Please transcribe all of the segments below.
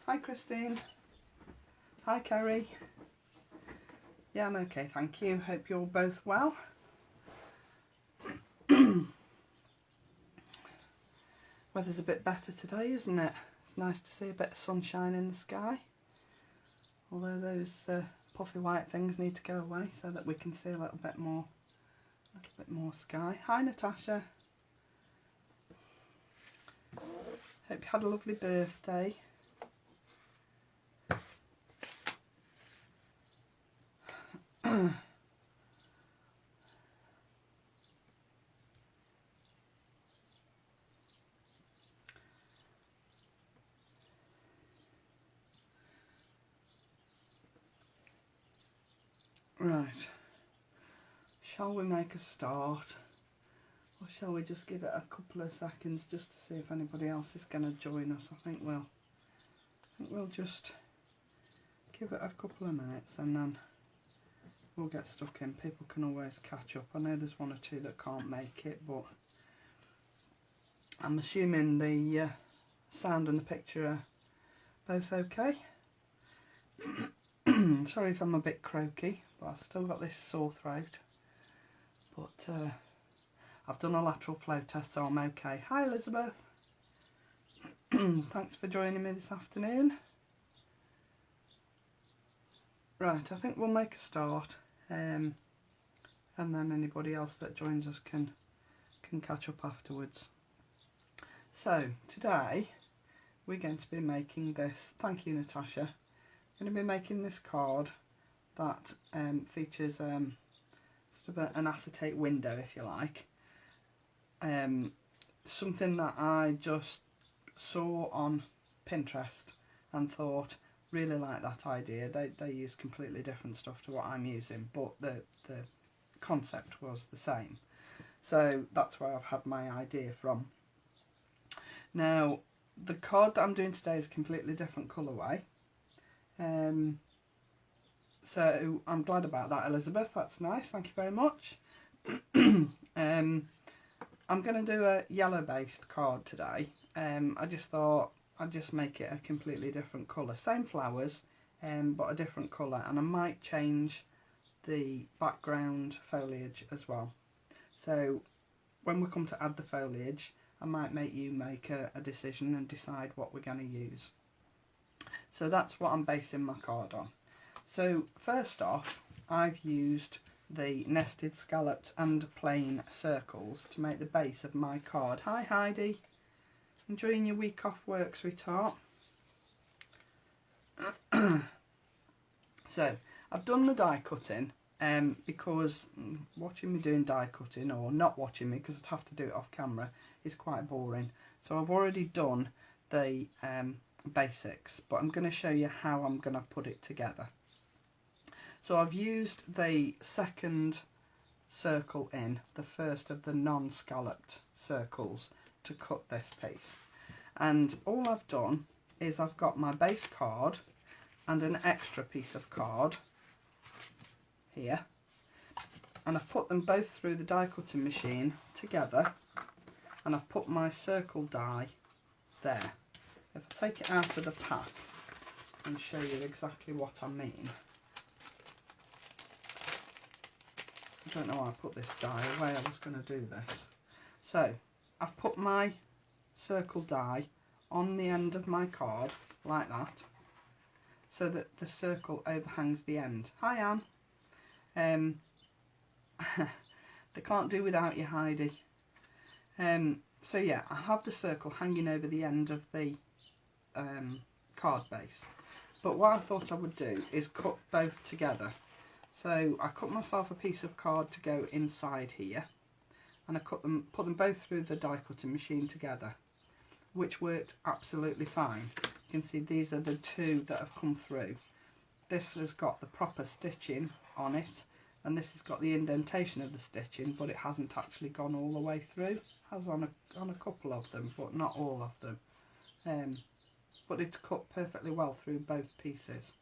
Hi Christine. Hi Kerry. Yeah, I'm okay, thank you. Hope you're both well. Weather's a bit better today, isn't it? It's nice to see a bit of sunshine in the sky. Although those puffy white things need to go away so that we can see a little bit more sky. Hi Natasha. Hope you had a lovely birthday. Right, shall we make a start, or shall we just give it a couple of seconds just to see if anybody else is going to join us? I think we'll just give it a couple of minutes and then we'll get stuck in. People can always catch up. I know there's one or two that can't make it, but I'm assuming the sound and the picture are both okay. Sorry if I'm a bit croaky, but I've still got this sore throat. But I've done a lateral flow test, so I'm okay. Hi Elizabeth. Thanks for joining me this afternoon. Right, I think we'll make a start, and then anybody else that joins us can catch up afterwards. So today we're going to be making this. Thank you, Natasha. Going to be making this card that features sort of an acetate window, if you like. Something that I just saw on Pinterest and thought, really like that idea. They use completely different stuff to what I'm using, but the concept was the same. So that's where I've had my idea from. Now, the card that I'm doing today is a completely different colourway. So I'm glad about that, Elizabeth. That's nice. Thank you very much. I'm going to do a yellow based card today. I just thought I'd just make it a completely different colour. Same flowers, but a different colour. And I might change the background foliage as well. So when we come to add the foliage, I might make you make a decision and decide what we're going to use. So that's what I'm basing my card on. So first off, I've used the nested, scalloped and plain circles to make the base of my card. Hi Heidi, enjoying your week off work, sweetheart? So I've done the die cutting because watching me doing die cutting, or not watching me because I'd have to do it off camera, is quite boring. So I've already done the basics, but I'm going to show you how I'm going to put it together. So I've used the second circle in, the first of the non-scalloped circles, to cut this piece. And all I've done is I've got my base card and an extra piece of card here, and I've put them both through the die cutting machine together, and I've put my circle die there. If I take it out of the pack and show you exactly what I mean. I don't know why I put this die away, I was going to do this. So I've put my circle die on the end of my card like that, so that the circle overhangs the end. Hi Anne. They can't do without you, Heidi. So yeah, I have the circle hanging over the end of the card base, but what I thought I would do is cut both together. So I cut myself a piece of card to go inside here, and I put them both through the die cutting machine together, which worked absolutely fine. You can see these are the two that have come through. This has got the proper stitching on it, and this has got the indentation of the stitching, but it hasn't actually gone all the way through. It has on a couple of them, but not all of them. But it's cut perfectly well through both pieces.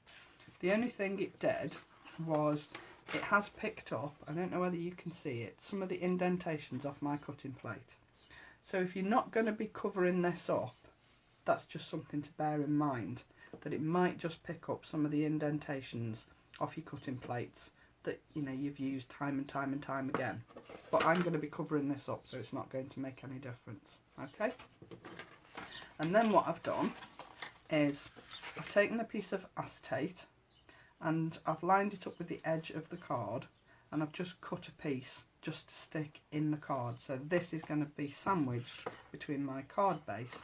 The only thing it did was it has picked up, I don't know whether you can see it, some of the indentations off my cutting plate. So if you're not going to be covering this up, that's just something to bear in mind. that it might just pick up some of the indentations off your cutting plates that, you know, you've used time and time and time again. But I'm going to be covering this up, so it's not going to make any difference. Okay? And then what I've done is I've taken a piece of acetate and I've lined it up with the edge of the card, and I've just cut a piece just to stick in the card. So this is going to be sandwiched between my card base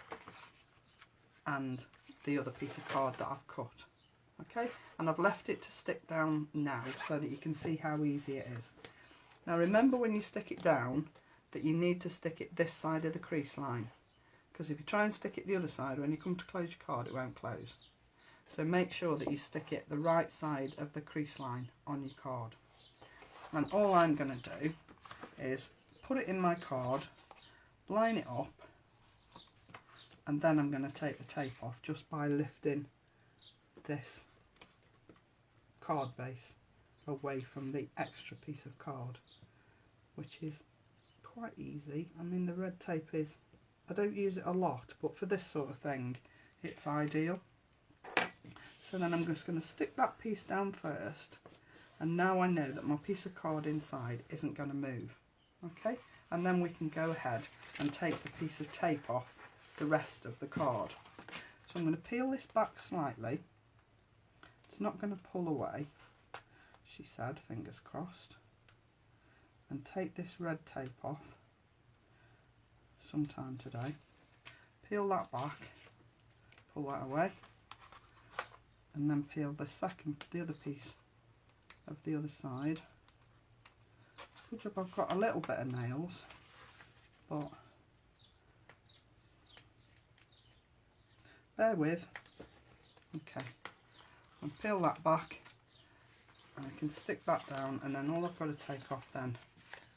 and the other piece of card that I've cut. Okay, and I've left it to stick down now so that you can see how easy it is. Now remember, when you stick it down, that you need to stick it this side of the crease line, because if you try and stick it the other side, when you come to close your card, it won't close. So make sure that you stick it the right side of the crease line on your card. And all I'm going to do is put it in my card, line it up, and then I'm going to take the tape off just by lifting this card base away from the extra piece of card, which is quite easy. I mean, the red tape is, I don't use it a lot, but for this sort of thing it's ideal. So then I'm just going to stick that piece down first, and now I know that my piece of card inside isn't going to move. Okay, and then we can go ahead and take the piece of tape off the rest of the card. So I'm going to peel this back slightly. It's not going to pull away, she said, fingers crossed, and take this red tape off sometime today. Peel that back, pull that away, and then peel the other piece of the other side. Good job I've got a little bit of nails, but bear with. Okay, and peel that back, and I can stick that down, and then all I've got to take off then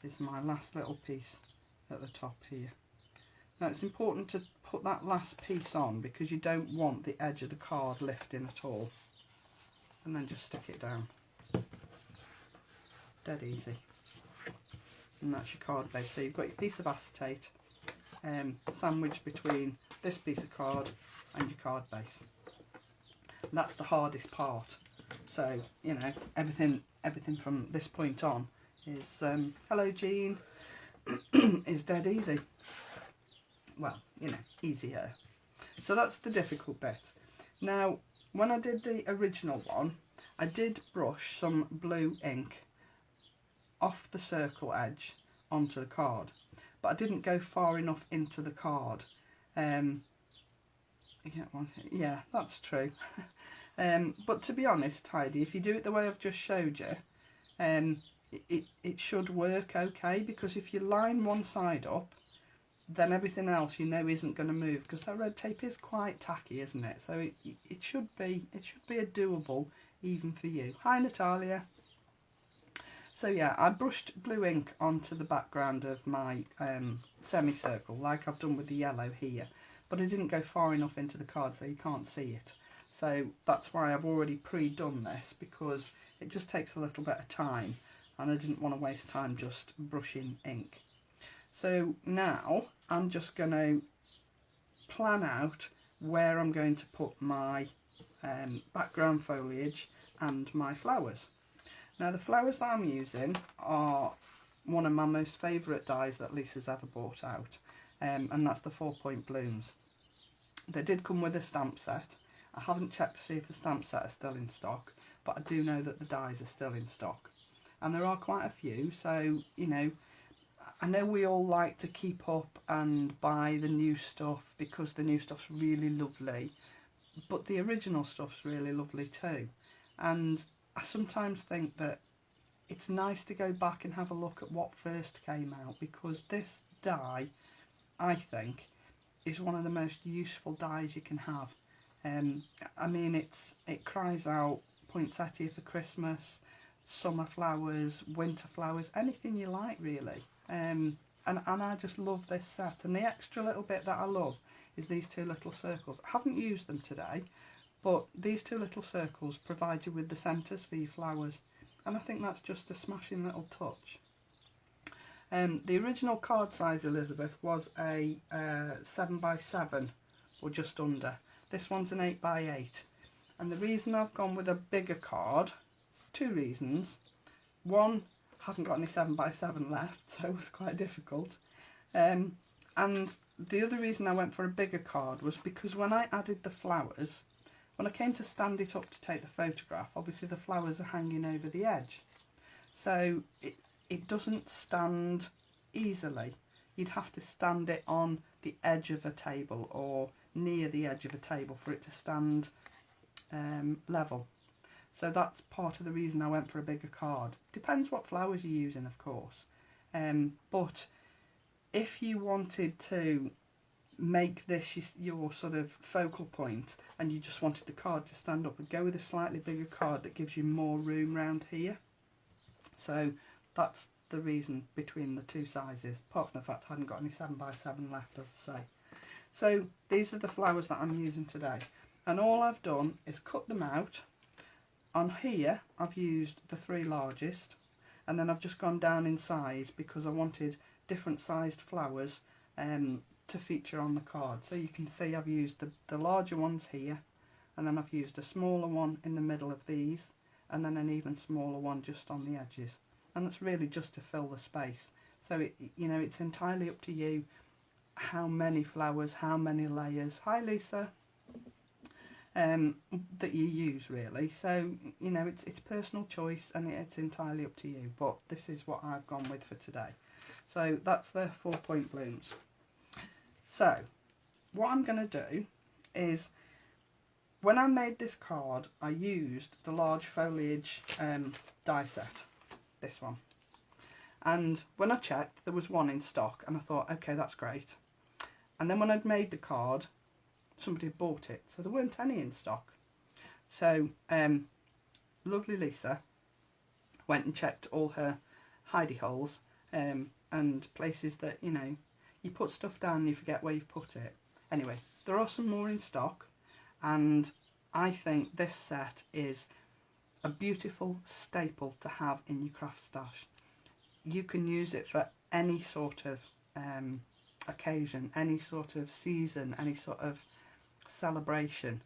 is my last little piece at the top here. Now it's important to put that last piece on because you don't want the edge of the card lifting at all, and then just stick it down. Dead easy. And that's your card base. So you've got your piece of acetate sandwiched between this piece of card and your card base. And that's the hardest part. So, you know, everything from this point on is hello Jean is dead easy. Well, you know, easier. So that's the difficult bit. Now, when I did the original one, I did brush some blue ink off the circle edge onto the card, but I didn't go far enough into the card. You get one? Yeah, that's true. But to be honest, Heidi, if you do it the way I've just showed you, it should work okay, because if you line one side up, then everything else, you know, isn't going to move, because that red tape is quite tacky, isn't it? So it should be a doable even for you. Hi Natalia. So yeah, I brushed blue ink onto the background of my semicircle, like I've done with the yellow here, but I didn't go far enough into the card so you can't see it. So that's why I've already pre-done this, because it just takes a little bit of time and I didn't want to waste time just brushing ink. So now I'm just going to plan out where I'm going to put my background foliage and my flowers. Now the flowers that I'm using are one of my most favourite dies that Lisa's ever bought out, and that's the 4-point blooms. They did come with a stamp set. I haven't checked to see if the stamp set is still in stock, but I do know that the dies are still in stock. And there are quite a few, so, you know, I know we all like to keep up and buy the new stuff because the new stuff's really lovely, but the original stuff's really lovely too. And I sometimes think that it's nice to go back and have a look at what first came out, because this die, I think, is one of the most useful dies you can have. I mean, it cries out poinsettia for Christmas, summer flowers, winter flowers, anything you like really. And I just love this set. And the extra little bit that I love is these two little circles. I haven't used them today, but these two little circles provide you with the centres for your flowers, and I think that's just a smashing little touch. The original card size, Elizabeth, was a 7x7 or just under. This one's an 8x8, And the reason I've gone with a bigger card, two reasons. One, I haven't got any 7x7 left, so it was quite difficult. And the other reason I went for a bigger card was because when I added the flowers, when I came to stand it up to take the photograph, obviously the flowers are hanging over the edge. So it doesn't stand easily. You'd have to stand it on the edge of a table or near the edge of a table for it to stand level. So that's part of the reason I went for a bigger card. Depends what flowers you're using, of course. But if you wanted to make this your sort of focal point and you just wanted the card to stand up, and go with a slightly bigger card that gives you more room around here. So that's the reason between the two sizes, apart from the fact I hadn't got any 7x7 left, as I say. So these are the flowers that I'm using today, and all I've done is cut them out. On here I've used the 3 largest, and then I've just gone down in size because I wanted different sized flowers to feature on the card. So you can see I've used the larger ones here, and then I've used a smaller one in the middle of these, and then an even smaller one just on the edges. And that's really just to fill the space. So it's entirely up to you how many flowers, how many layers. Hi Lisa. That you use, really. So it's personal choice, and it's entirely up to you, but this is what I've gone with for today. So that's the 4-point blooms. So what I'm going to do is, when I made this card, I used the large foliage die set, this one, and when I checked there was one in stock, and I thought, okay, that's great. And then when I'd made the card, somebody had bought it, so there weren't any in stock. So lovely Lisa went and checked all her hidey holes and places that you put stuff down and you forget where you've put it. Anyway, there are some more in stock, and I think this set is a beautiful staple to have in your craft stash. You can use it for any sort of occasion, any sort of season, any sort of celebration.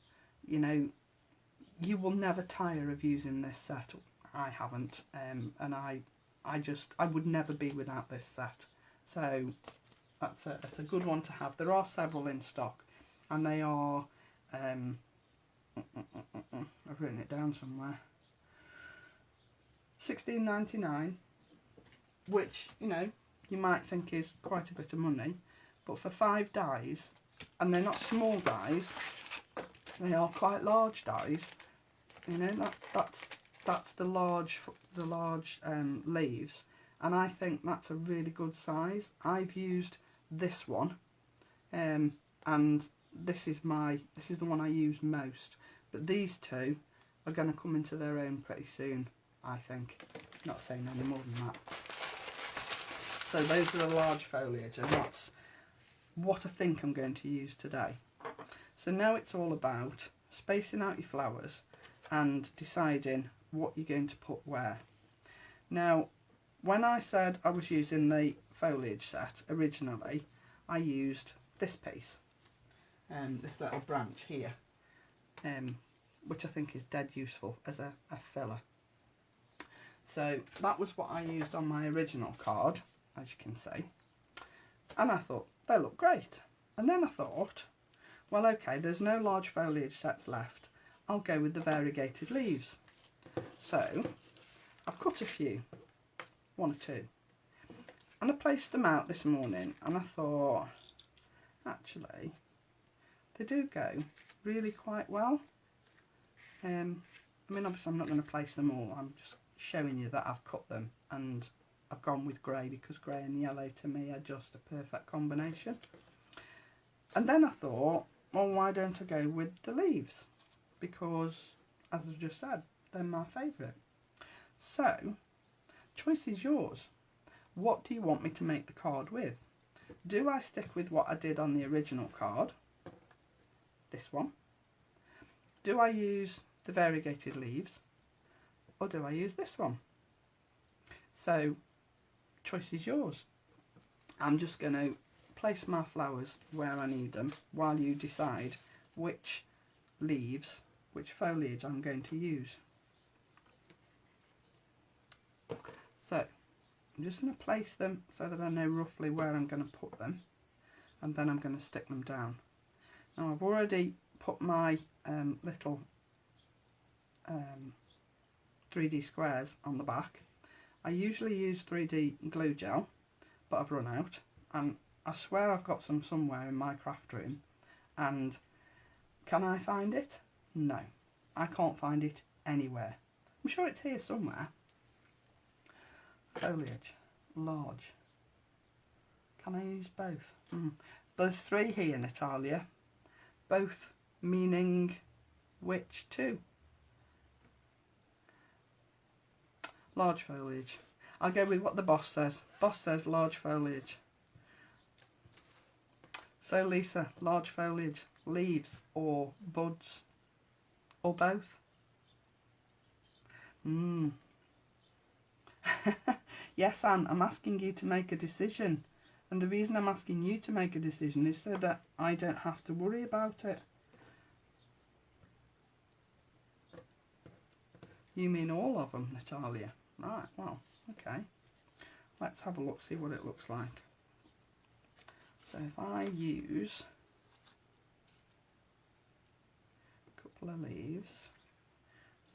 You will never tire of using this set. I haven't, and I would never be without this set. So that's a good one to have. There are several in stock, and they are I've written it down somewhere, $16.99, which you might think is quite a bit of money, but for 5 dies, and they're not small dies, they are quite large dies. That's the large leaves, and I think that's a really good size. I've used this one, and this is the one I use most. But these two are going to come into their own pretty soon, I think. Not saying any more than that. So those are the large foliage, and that's what I think I'm going to use today. So now it's all about spacing out your flowers and deciding what you're going to put where. Now, when I said I was using the foliage set originally, I used this piece, this little branch here, which I think is dead useful as a filler. So that was what I used on my original card, as you can see, and I thought they look great. And then I thought, well, okay, there's no large foliage sets left, I'll go with the variegated leaves. So I've cut a few, 1 or 2, and I placed them out this morning, and I thought, actually, they do go really quite well. I mean, obviously I'm not going to place them all, I'm just showing you that I've cut them, and I've gone with grey because grey and yellow to me are just a perfect combination. And then I thought, well, why don't I go with the leaves? Because, as I've just said, they're my favourite. So, choice is yours. What do you want me to make the card with? Do I stick with what I did on the original card? This one. Do I use the variegated leaves? Or do I use this one? So, choice is yours. I'm just going to place my flowers where I need them while you decide which leaves which foliage I'm going to use. So I'm just going to place them so that I know roughly where I'm going to put them, and then I'm going to stick them down. Now I've already put my little 3D squares on the back. I usually use 3D glue gel, but I've run out, and I swear I've got some somewhere in my craft room. And can I find it? No, I can't find it anywhere. I'm sure it's here somewhere. Foliage, large. Can I use both? There's 3 here, Natalia. Both meaning which 2? Large foliage. I'll go with what the boss says. Boss says large foliage. So Lisa, large foliage, leaves or buds or both? Yes, Anne, I'm asking you to make a decision. And the reason I'm asking you to make a decision is so that I don't have to worry about it. You mean all of them, Natalia? Right, well, okay. Let's have a look, see what it looks like. So if I use a couple of leaves,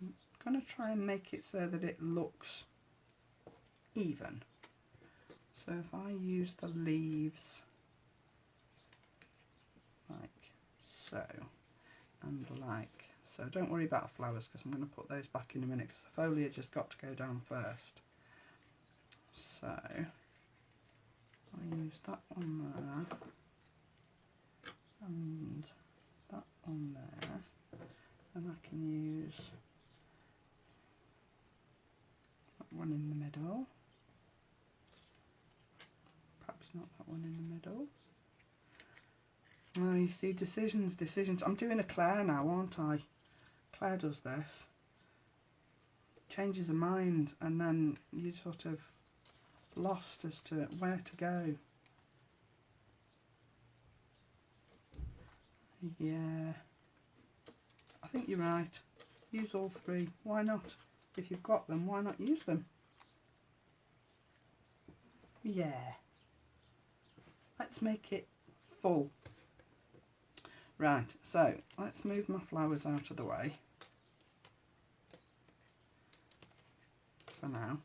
I'm going to try and make it so that it looks even. So if I use the leaves like so, and like so, don't worry about the flowers because I'm going to put those back in a minute because the foliage has got to go down first. So I use that one there and that one there, and I can use that one in the middle. Perhaps not that one in the middle. Oh, you see, decisions. I'm doing a Claire now, aren't I? Claire does this. Changes her mind, and then you sort of lost as to where to go. Yeah, I think you're right. Use all 3. Why not? If you've got them, why not use them? Yeah. Let's make it full. Right, so let's move my flowers out of the way for now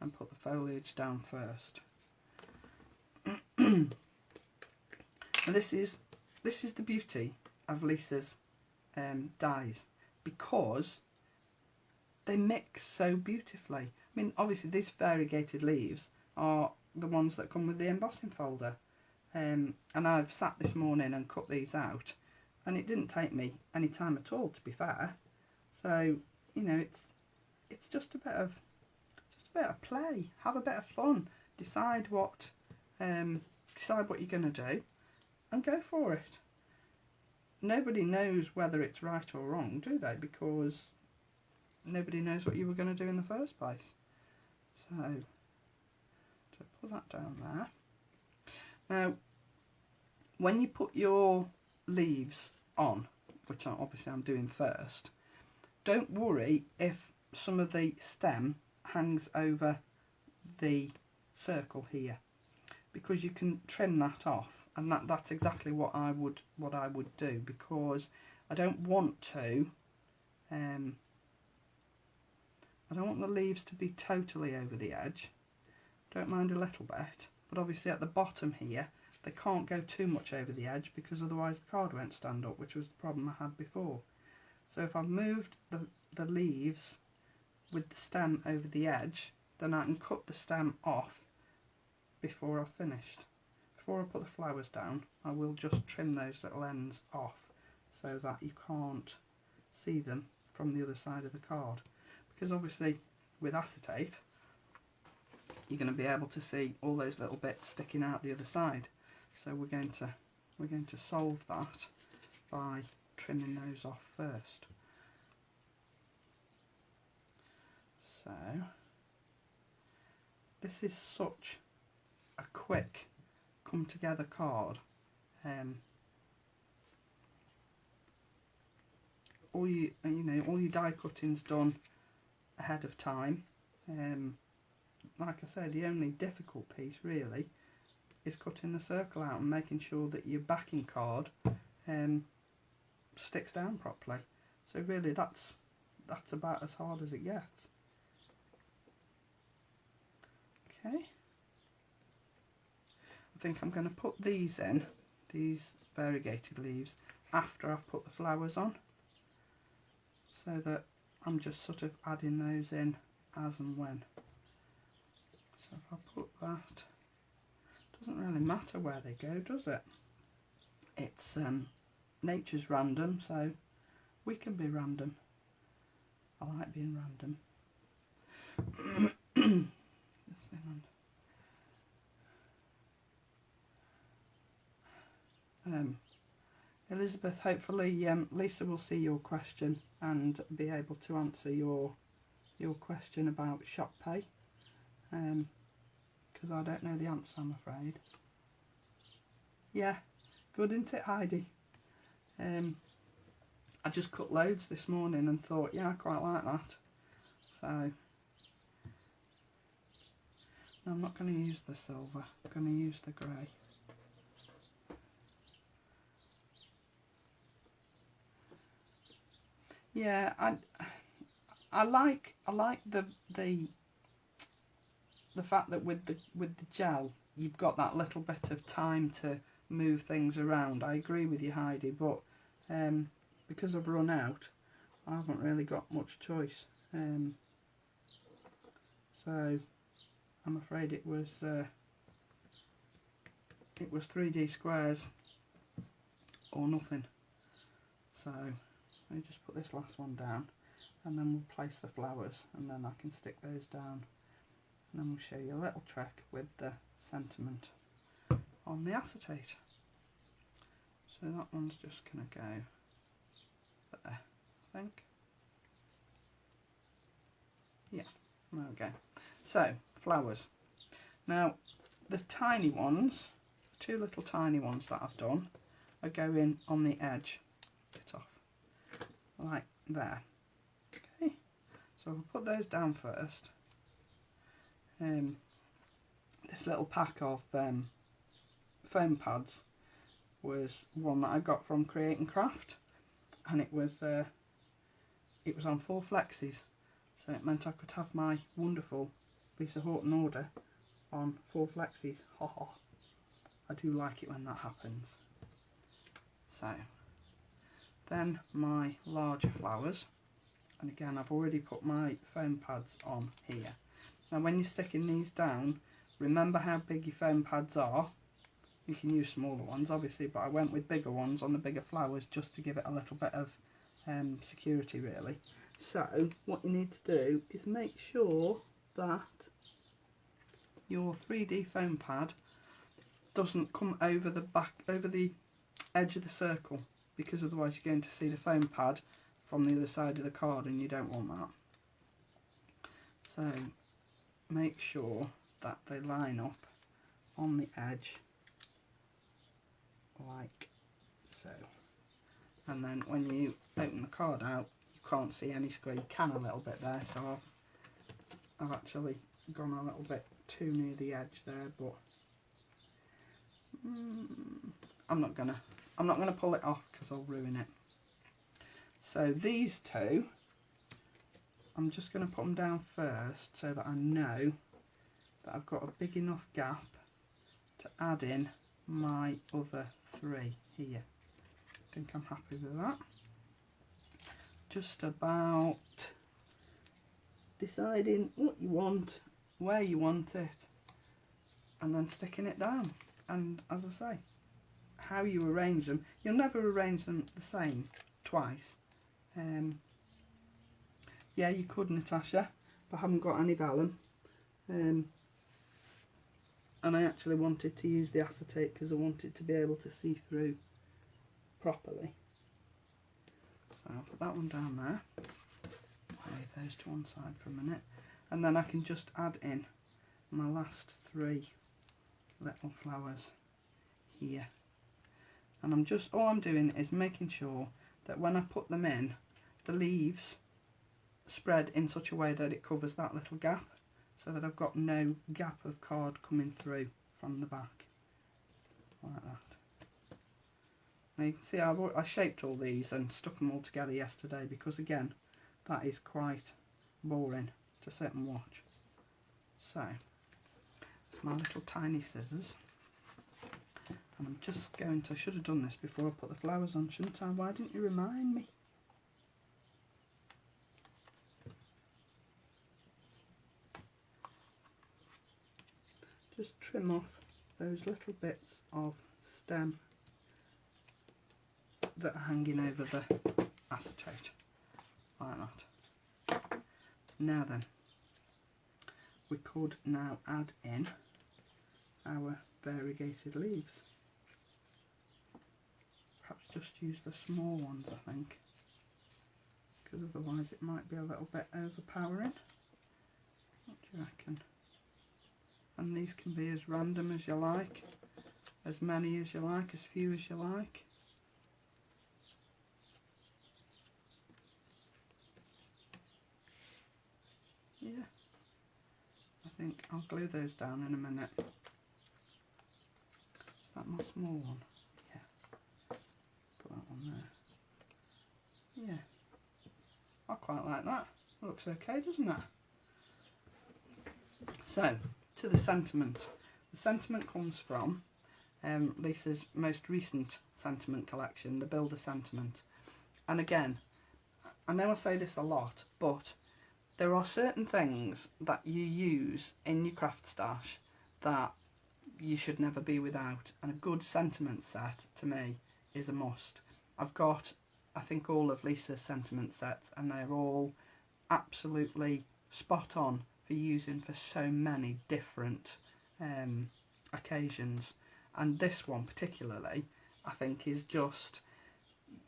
and put the foliage down first. And this is the beauty of Lisa's dyes, because they mix so beautifully. I mean, obviously these variegated leaves are the ones that come with the embossing folder. And I've sat this morning and cut these out, and it didn't take me any time at all, to be fair. So you know, it's just a bit of play. Have a bit of fun. Decide what you're going to do, and go for it. Nobody knows whether it's right or wrong, do they? Because nobody knows what you were going to do in the first place. So put that down there. Now, when you put your leaves on, which obviously I'm doing first, don't worry if some of the stem hangs over the circle here, because you can trim that off, and that's exactly what I would do, because I don't want to I don't want the leaves to be totally over the edge. Don't mind a little bit, but obviously at the bottom here they can't go too much over the edge, because otherwise the card won't stand up, which was the problem I had before. So if I've moved the leaves with the stem over the edge, then I can cut the stem off before I've finished. Before I put the flowers down, I will just trim those little ends off so that you can't see them from the other side of the card, because obviously with acetate you're going to be able to see all those little bits sticking out the other side. So we're going to solve that by trimming those off first. So this is such a quick come together card. all you know, all your die cutting's done ahead of time. Like I say, the only difficult piece really is cutting the circle out and making sure that your backing card sticks down properly. So really that's about as hard as it gets. Okay, I think I'm going to put these in, these variegated leaves, after I've put the flowers on, so that I'm just sort of adding those in as and when. So if I put that, doesn't really matter where they go, does it? It's nature's random, so we can be random. I like being random. Elizabeth, hopefully Lisa will see your question and be able to answer your question about shop pay, because I don't know the answer, I'm afraid. Yeah, good, isn't it, Heidi? I just cut loads this morning and thought, yeah, I quite like that. So no, I'm not going to use the silver, I'm going to use the grey. Yeah, I like the fact that with the gel you've got that little bit of time to move things around. I agree with you, Heidi, but because I've run out, I haven't really got much choice. So I'm afraid it was 3D squares or nothing. So let me just put this last one down, and then we'll place the flowers, and then I can stick those down, and then we'll show you a little trick with the sentiment on the acetate. So that one's just going to go there, I think. Yeah, there we go. So, flowers. Now, the tiny ones, two little tiny ones that I've done, are going on the edge, bit off, like there. Okay, so we'll put those down first. This little pack of foam pads was one that I got from Create and Craft, and it was on 4 flexes, so it meant I could have my wonderful Lisa Horton order on 4 flexes. Ha ha! I do like it when that happens. So then my larger flowers, and again I've already put my foam pads on here. Now when you're sticking these down, remember how big your foam pads are. You can use smaller ones obviously, but I went with bigger ones on the bigger flowers just to give it a little bit of security really. So what you need to do is make sure that your 3D foam pad doesn't come over the edge of the circle, because otherwise you're going to see the foam pad from the other side of the card, and you don't want that. So make sure that they line up on the edge like so, and then when you open the card out you can't see any square. You can a little bit there, so I've actually gone a little bit too near the edge there, but I'm not gonna pull it off because I'll ruin it. So these two, I'm just going to put them down first so that I know that I've got a big enough gap to add in my other 3 here. I think I'm happy with that. Just about deciding what you want, where you want it, and then sticking it down. And as I say, how you arrange them, you'll never arrange them the same twice. Yeah, you could, Natasha, but I haven't got any vellum. And I actually wanted to use the acetate because I wanted to be able to see through properly. So I'll put that one down there. I'll leave those to one side for a minute. And then I can just add in my last 3 little flowers here. And all I'm doing is making sure that when I put them in, the leaves spread in such a way that it covers that little gap, so that I've got no gap of card coming through from the back, like that. Now you can see I shaped all these and stuck them all together yesterday, because again, that is quite boring to sit and watch. So, it's my little tiny scissors. And I'm just going to, I should have done this before I put the flowers on, shouldn't I? Why didn't you remind me? Just trim off those little bits of stem that are hanging over the acetate, like that. Now then, we could now add in our variegated leaves. Perhaps just use the small ones, I think, because otherwise it might be a little bit overpowering. What do you reckon? And these can be as random as you like, as many as you like, as few as you like. Yeah, I think I'll glue those down in a minute. Is that my small one? Yeah, put that one there. Yeah, I quite like that. Looks okay, doesn't it? So, to the sentiment. The sentiment comes from Lisa's most recent sentiment collection, the Builder Sentiment. And again, I know I say this a lot, but there are certain things that you use in your craft stash that you should never be without, and a good sentiment set to me is a must. I've got, I think, all of Lisa's sentiment sets, and they're all absolutely spot on for using for so many different occasions. And this one particularly, I think, is just,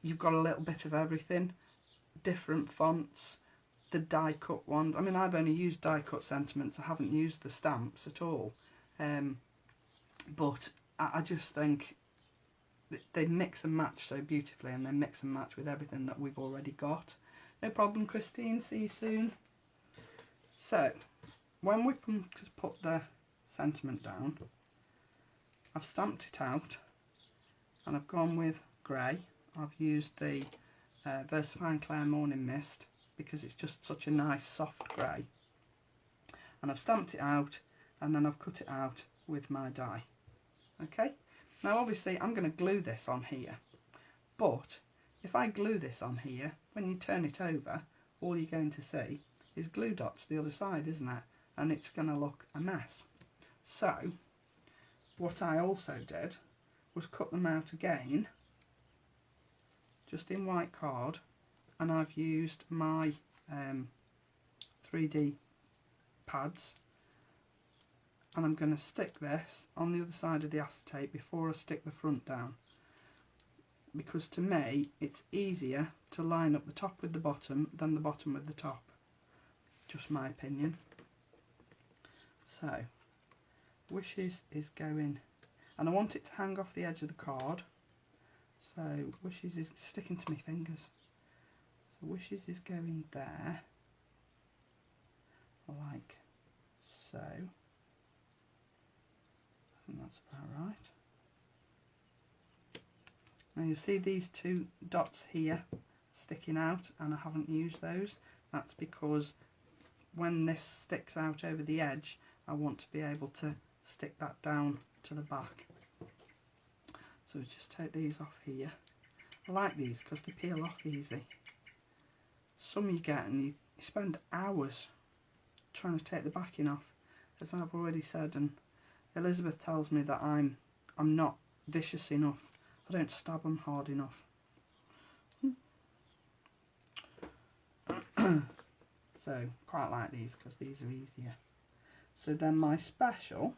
you've got a little bit of everything, different fonts, the die cut ones. I mean, I've only used die cut sentiments, I haven't used the stamps at all, but I just think they mix and match so beautifully, and they mix and match with everything that we've already got. No problem, Christine, see you soon. So when we put the sentiment down, I've stamped it out and I've gone with grey. I've used the VersaFine Claire Morning Mist because it's just such a nice soft grey, and I've stamped it out and then I've cut it out with my die. Okay, now obviously I'm going to glue this on here, but if I glue this on here, when you turn it over, all you're going to see is glue dots the other side, isn't it? And it's going to look a mess. So what I also did was cut them out again, just in white card, and I've used my 3D pads, and I'm going to stick this on the other side of the acetate before I stick the front down, because to me it's easier to line up the top with the bottom than the bottom with the top. Just my opinion. So Wishes is going, and I want it to hang off the edge of the card, so Wishes is sticking to my fingers. So Wishes is going there, like so. I think that's about right. Now you see these two dots here sticking out, and I haven't used those. That's because when this sticks out over the edge, I want to be able to stick that down to the back. So we just take these off here. I like these because they peel off easy. Some you get and you spend hours trying to take the backing off, as I've already said, and Elizabeth tells me that I'm not vicious enough. I don't stab them hard enough. So quite like these because these are easier. So then my special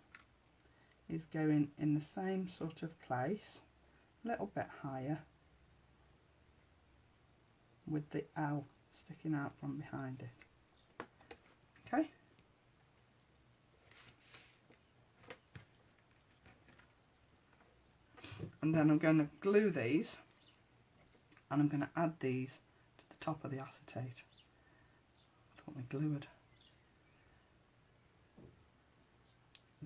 is going in the same sort of place, a little bit higher, with the L sticking out from behind it. Okay. And then I'm going to glue these, and I'm going to add these to the top of the acetate. I thought my glue had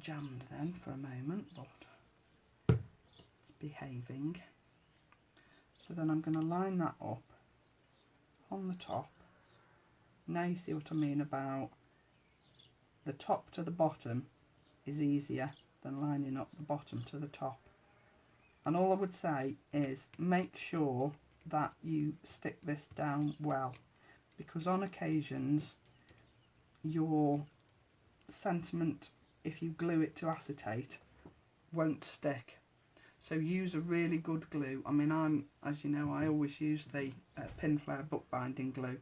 jammed then for a moment, but it's behaving. So then I'm going to line that up on the top. Now you see what I mean about the top to the bottom is easier than lining up the bottom to the top. And all I would say is make sure that you stick this down well, because on occasions your sentiment, if you glue it to acetate, won't stick. So use a really good glue. I mean, as you know, I always use the Pinflair bookbinding glue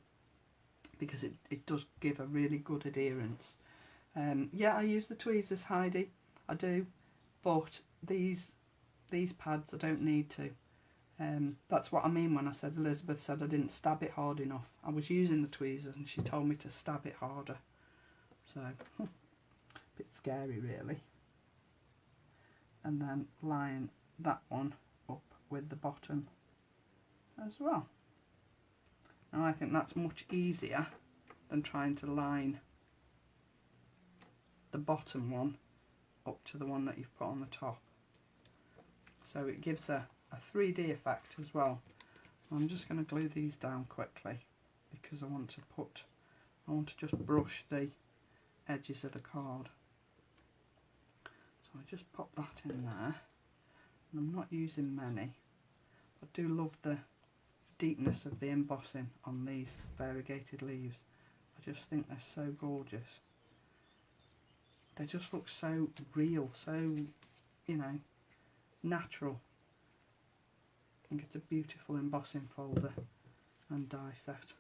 because it does give a really good adherence. Yeah, I use the tweezers, Heidi, I do, but these pads I don't need to. That's what I mean when I said Elizabeth said I didn't stab it hard enough. I was using the tweezers and she told me to stab it harder. So, a bit scary really. And then line that one up with the bottom as well. And I think that's much easier than trying to line the bottom one up to the one that you've put on the top. So it gives a 3D effect as well. I'm just going to glue these down quickly because I want to just brush the edges of the card. So I just pop that in there, and I'm not using many. I do love the deepness of the embossing on these variegated leaves. I just think they're so gorgeous. They just look so real, so, you know, natural. I think it's a beautiful embossing folder and die set.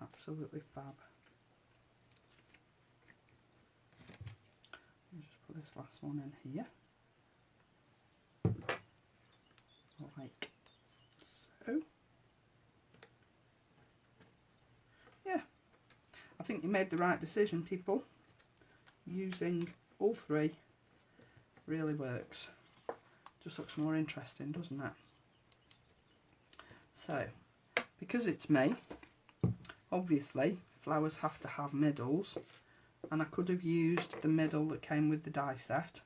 Absolutely fab. I'll just put this last one in here. Like so. Yeah, I think you made the right decision, people. Using all three really works. Just looks more interesting, doesn't it? So, because it's me, obviously flowers have to have middles, and I could have used the middle that came with the die set,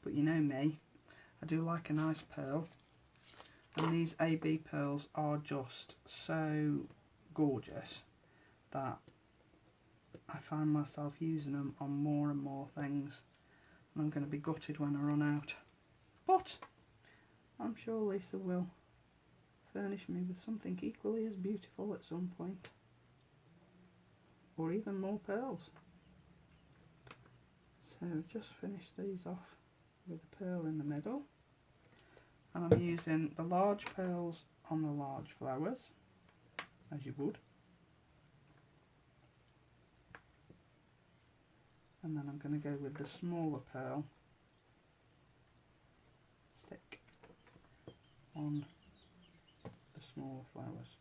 but you know me, I do like a nice pearl, and these AB pearls are just so gorgeous that I find myself using them on more and more things, and I'm going to be gutted when I run out, but I'm sure Lisa will furnish me with something equally as beautiful at some point, or even more pearls. So just finish these off with a pearl in the middle, and I'm using the large pearls on the large flowers, as you would, and then I'm going to go with the smaller pearl, stick on the smaller flowers.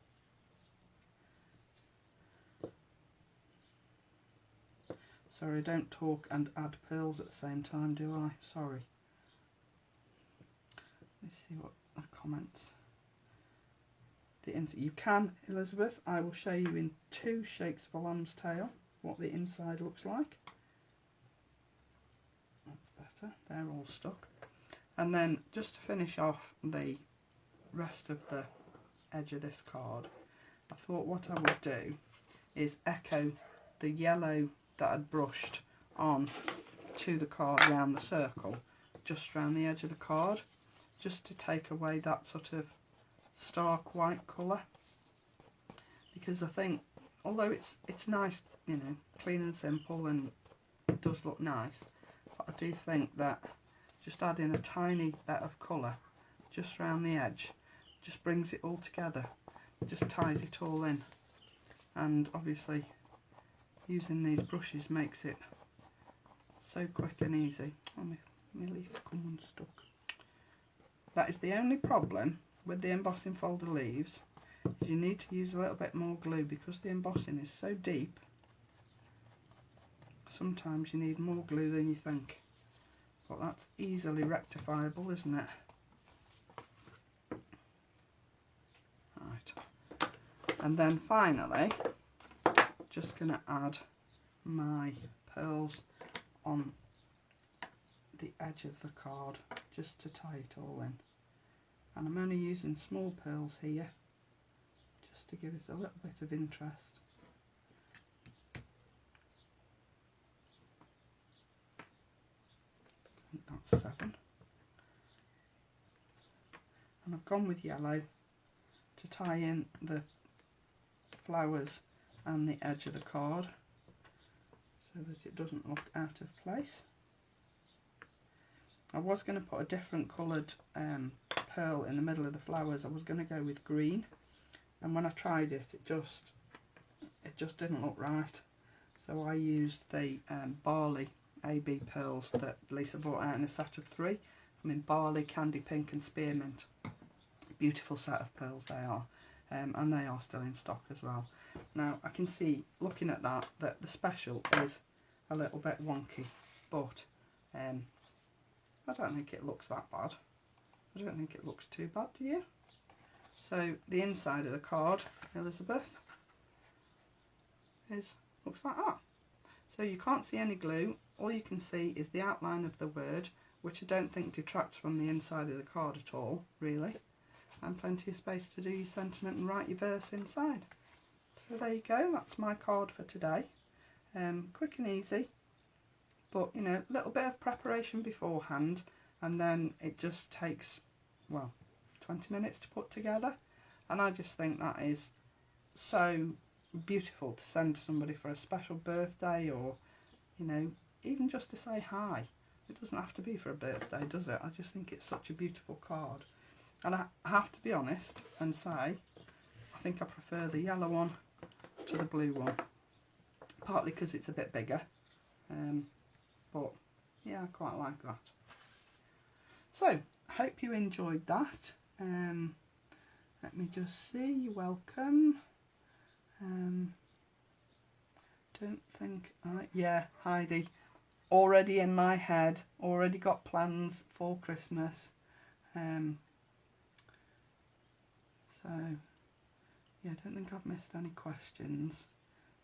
Sorry, I don't talk and add pearls at the same time, do I? Sorry. Let's see what the comments. You can, Elizabeth. I will show you in 2 shakes of a lamb's tail what the inside looks like. That's better. They're all stuck. And then just to finish off the rest of the edge of this card, I thought what I would do is echo the yellow that I'd brushed on to the card around the circle, just around the edge of the card, just to take away that sort of stark white colour, because I think although it's nice, you know, clean and simple, and it does look nice, but I do think that just adding a tiny bit of colour just around the edge just brings it all together, just ties it all in, and obviously using these brushes makes it so quick and easy. Oh, my leaf come unstuck. That is the only problem with the embossing folder leaves, is you need to use a little bit more glue, because the embossing is so deep. Sometimes you need more glue than you think, but that's easily rectifiable, isn't it? Right, And then finally, just going to add my pearls on the edge of the card just to tie it all in. And I'm only using small pearls here just to give it a little bit of interest. I think that's 7. And I've gone with yellow to tie in the flowers and the edge of the card so that it doesn't look out of place. I was going to put a different coloured pearl in the middle of the flowers. I was going to go with green, and when I tried it, it just didn't look right. So I used the barley AB pearls that Lisa brought out in a set of 3. I mean, barley, candy pink and spearmint. Beautiful set of pearls they are, and they are still in stock as well. Now I can see, looking at that the special is a little bit wonky, but I don't think it looks that bad. I don't think it looks too bad, do you? So the inside of the card, Elizabeth, looks like that. So you can't see any glue. All you can see is the outline of the word, which I don't think detracts from the inside of the card at all, really. And plenty of space to do your sentiment and write your verse inside. So there you go, that's my card for today. Quick and easy, but you know, a little bit of preparation beforehand, and then it just takes, well, 20 minutes to put together. And I just think that is so beautiful to send to somebody for a special birthday, or you know, even just to say hi. It doesn't have to be for a birthday, does it? I just think it's such a beautiful card. And I have to be honest and say, I think I prefer the yellow one to the blue one. Partly because it's a bit bigger, but yeah, I quite like that. So, I hope you enjoyed that. Let me just see, you're welcome. Don't think yeah, Heidi, already in my head, already got plans for Christmas. So, yeah, I don't think I've missed any questions.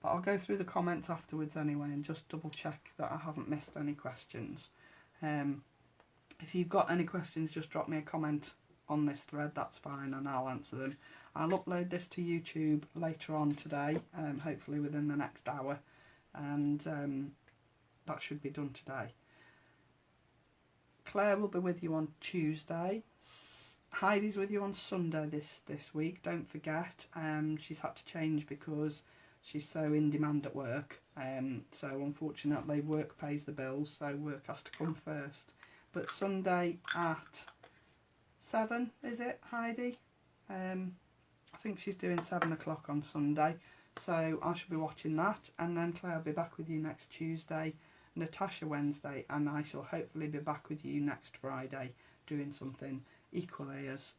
But I'll go through the comments afterwards anyway and just double check that I haven't missed any questions. If you've got any questions, just drop me a comment on this thread, that's fine, and I'll answer them. I'll upload this to YouTube later on today, hopefully within the next hour, and that should be done today. Claire will be with you on Tuesday. Heidi's with you on Sunday this week, don't forget. She's had to change because she's so in demand at work, so unfortunately work pays the bills, so work has to come first. But Sunday at 7, is it, Heidi? I think she's doing 7 o'clock on Sunday, so I shall be watching that, and then Claire will be back with you next Tuesday, Natasha Wednesday, and I shall hopefully be back with you next Friday doing something equally as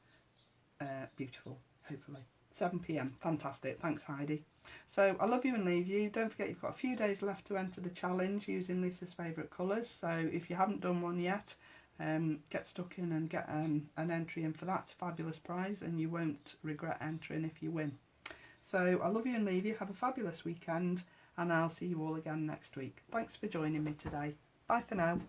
beautiful, hopefully. 7 PM, fantastic, thanks Heidi. So I love you and leave you. Don't forget you've got a few days left to enter the challenge using Lisa's favourite colours, so if you haven't done one yet, get stuck in and get an entry in for that fabulous prize, and you won't regret entering if you win. So I love you and leave you. Have a fabulous weekend, and I'll see you all again next week. Thanks for joining me today. Bye for now.